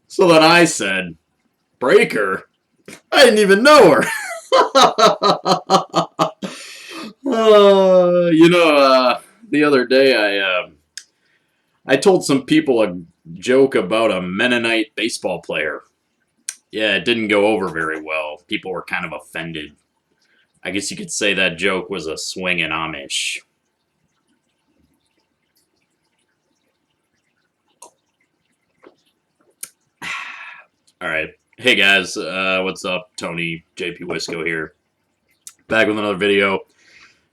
So then I said, Breaker? I didn't even know her. The other day I told some people a joke about a Mennonite baseball player. Yeah, it didn't go over very well. People were kind of offended. I guess you could say that joke was a swinging Amish. All right. Hey guys, what's up? Tony JP Wisco here. Back with another video.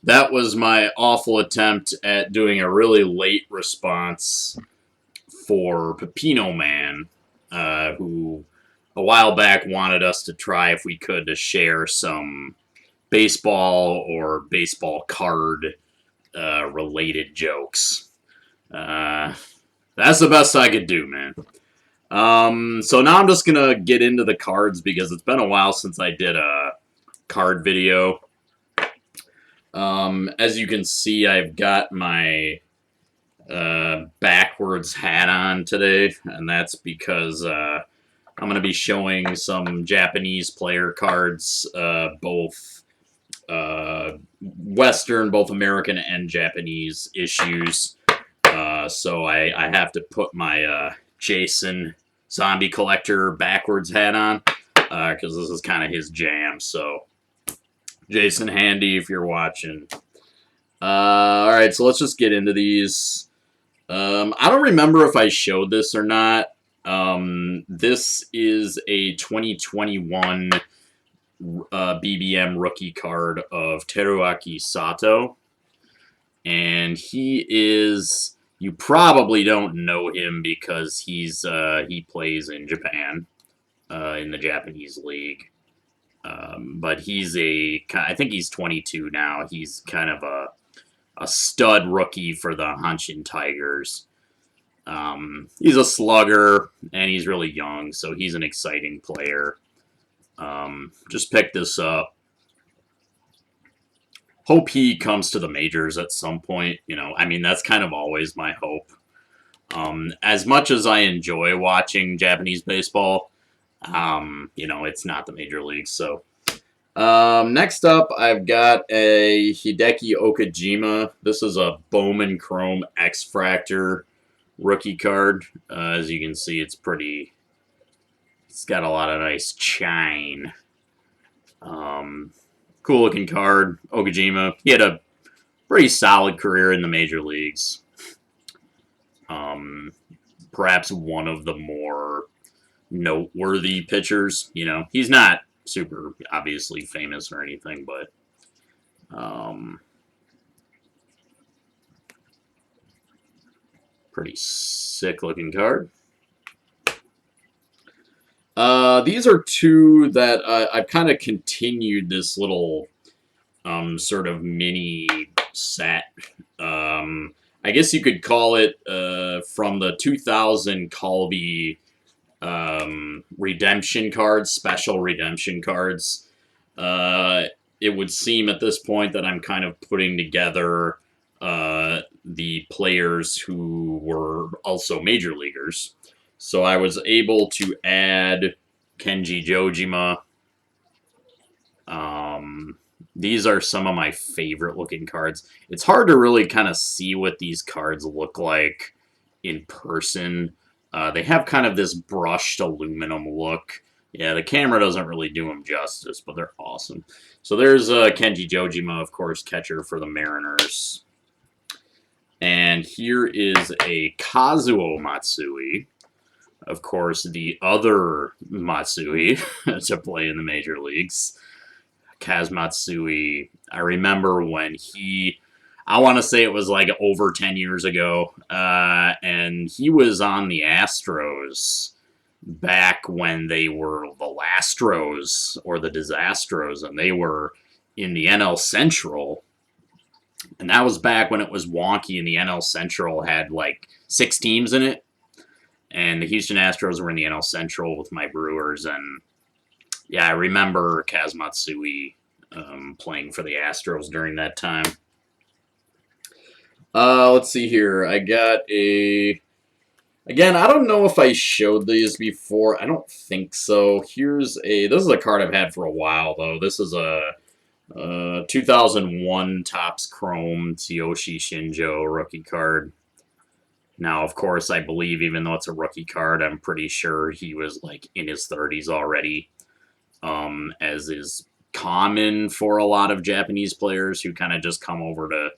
That was my awful attempt at doing a really late response for Pepino Man, who a while back wanted us to try if we could to share some baseball or baseball card related jokes. That's the best I could do, man. So now I'm just gonna get into the cards because it's been a while since I did a card video. As you can see, I've got my backwards hat on today, and that's because I'm going to be showing some Japanese player cards, both Western, both American and Japanese issues. So I have to put my Jason Zombie Collector backwards hat on, because this is kind of his jam, so Jason Handy, if you're watching. Alright, so let's just get into these. I don't remember if I showed this or not. This is a 2021 BBM rookie card of Teruki Soto. And he is... You probably don't know him because he plays in Japan, in the Japanese league. But I think he's 22 now. He's kind of a stud rookie for the Hanshin Tigers. He's a slugger, and he's really young, so he's an exciting player. Just picked this up. Hope he comes to the majors at some point. I mean, that's kind of always my hope. As much as I enjoy watching Japanese baseball, it's not the major leagues, so... next up, I've got a Hideki Okajima. This is a Bowman Chrome X-Fractor rookie card. As you can see, it's got a lot of nice shine. Cool looking card. Okajima. He had a pretty solid career in the major leagues. Perhaps one of the more noteworthy pitchers. He's not super obviously famous or anything, but pretty sick looking card. These are two that I've kind of continued this little sort of mini set. I guess you could call it from the 2000 Colby redemption cards, special redemption cards. It would seem at this point that I'm kind of putting together the players who were also major leaguers. So I was able to add Kenji Dojima. These are some of my favorite looking cards. It's hard to really kind of see what these cards look like in person. They have kind of this brushed aluminum look. Yeah, the camera doesn't really do them justice, but they're awesome. So there's Kenji Dojima, of course, catcher for the Mariners. And here is a Kazuo Matsui. Of course, the other Matsui to play in the major leagues. Kaz Matsui, I remember when I want to say it was like over 10 years ago, and he was on the Astros back when they were the Lastros or the Disastros, and they were in the NL Central. And that was back when it was wonky, and the NL Central had like 6 teams in it. And the Houston Astros were in the NL Central with my Brewers, and yeah, I remember Kaz Matsui playing for the Astros during that time. Let's see here. I got a Again, I don't know if I showed these before. I don't think so. This is a card I've had for a while, though. This is a 2001 Topps Chrome. It's Yoshio Shinjo rookie card. Now, of course, I believe even though it's a rookie card, I'm pretty sure he was like in his 30s already, as is common for a lot of Japanese players who kind of just come over to,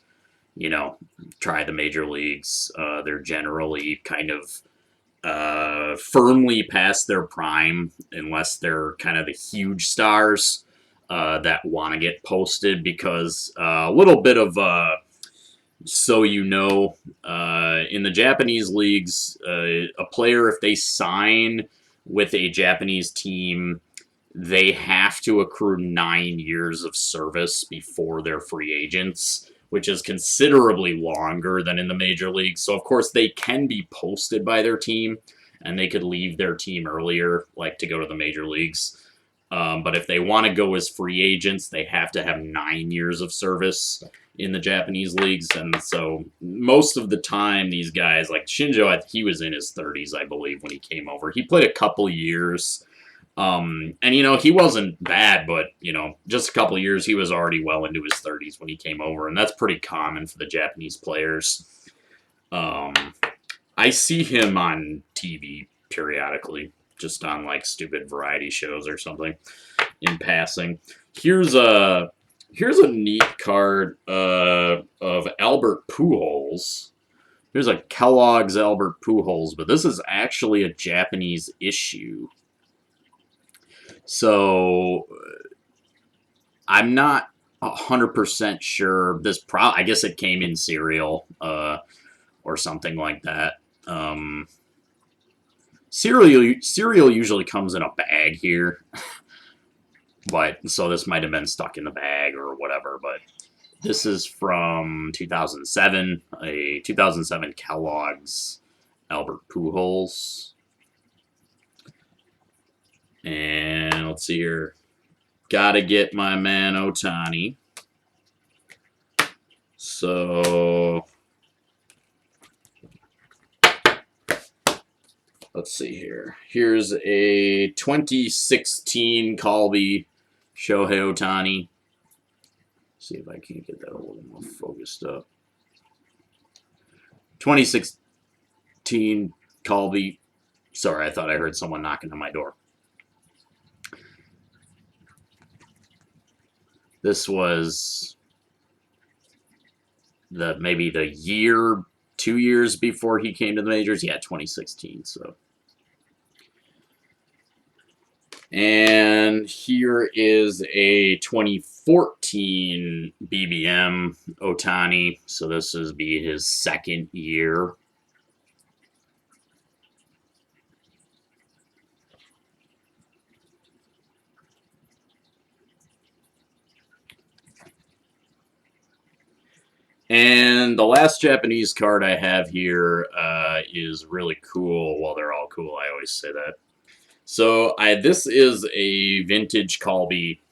try the major leagues. They're generally kind of firmly past their prime, unless they're kind of the huge stars that want to get posted, because a little bit of in the Japanese leagues, a player, if they sign with a Japanese team, they have to accrue 9 years of service before they're free agents, which is considerably longer than in the major leagues. So, of course, they can be posted by their team, and they could leave their team earlier, like to go to the major leagues. But if they want to go as free agents, they have to have 9 years of service in the Japanese leagues. And so most of the time, these guys, like Shinjo, he was in his 30s, I believe, when he came over. He played a couple years. And, he wasn't bad, but, just a couple years, he was already well into his 30s when he came over. And that's pretty common for the Japanese players. I see him on TV periodically, just on like stupid variety shows or something in passing. Here's a neat card of Albert Pujols. Here's a Kellogg's Albert Pujols, but this is actually a Japanese issue. So I'm not 100% sure. I guess it came in cereal or something like that. Cereal usually comes in a bag here, but so this might have been stuck in the bag or whatever. But this is from 2007, a 2007 Kellogg's Albert Pujols, and let's see here. Gotta get my man Otani. So let's see here. Here's a 2016 Colby Shohei Otani. See if I can get that a little more focused up. 2016 Colby. Sorry, I thought I heard someone knocking on my door. This was maybe the year, 2 years before he came to the majors. Yeah, 2016. So. And here is a 2014 BBM Otani. So this would be his second year. And the last Japanese card I have here is really cool. Well, they're all cool. I always say that. So this is a vintage Colby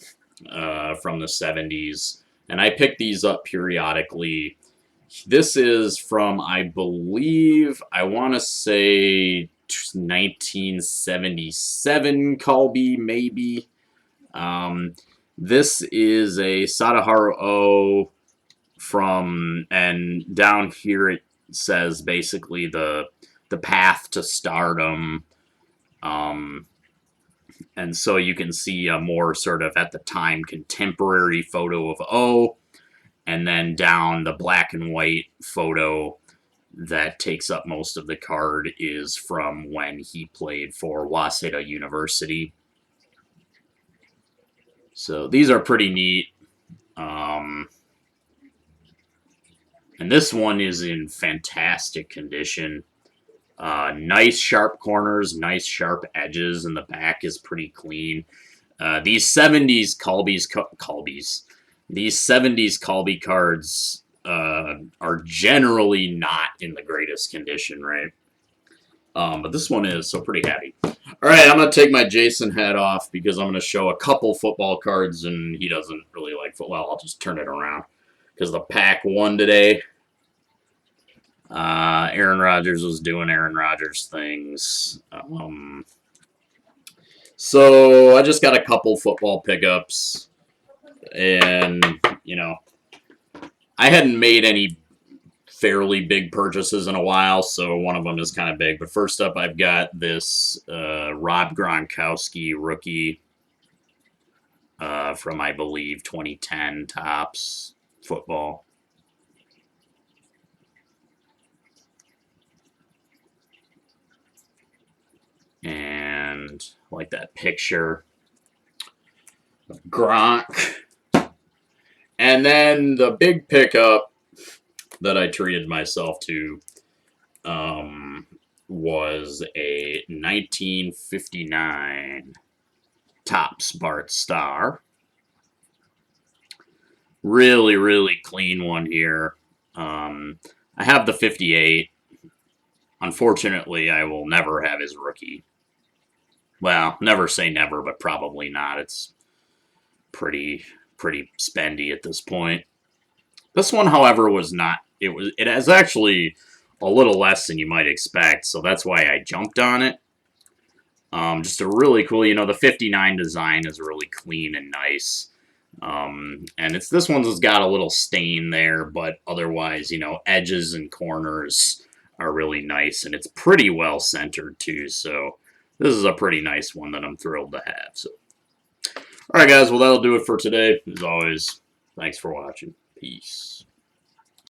from the 70s, and I pick these up periodically. This is from, I believe, I want to say 1977 Colby, maybe. This is a Sadaharu O and down here it says basically the path to stardom. And so you can see a more sort of, at the time, contemporary photo of O, and then down the black and white photo that takes up most of the card is from when he played for Waseda University. So these are pretty neat. And this one is in fantastic condition. Nice sharp corners, nice sharp edges, and the back is pretty clean. These 70s these 70s Colby cards are generally not in the greatest condition, right? But this one is, so pretty happy. All right, I'm going to take my Jason hat off because I'm going to show a couple football cards, and he doesn't really like football. I'll just turn it around because the pack won today. Aaron Rodgers was doing Aaron Rodgers things. So I just got a couple football pickups, and I hadn't made any fairly big purchases in a while, so one of them is kind of big. But first up, I've got this Rob Gronkowski rookie from, I believe, 2010 Topps football. And I like that picture of Gronk. And then the big pickup that I treated myself to was a 1959 Topps Bart Starr. Really, really clean one here. I have the 58. Unfortunately, I will never have his rookie. Well, never say never, but probably not. It's pretty spendy at this point. This one, however, was not. It has actually a little less than you might expect, so that's why I jumped on it. Just a really cool, the 59 design is really clean and nice. And this one's got a little stain there, but otherwise, edges and corners are really nice, and it's pretty well centered too. So this is a pretty nice one that I'm thrilled to have. So, all right, guys, well, that'll do it for today. As always, thanks for watching. Peace.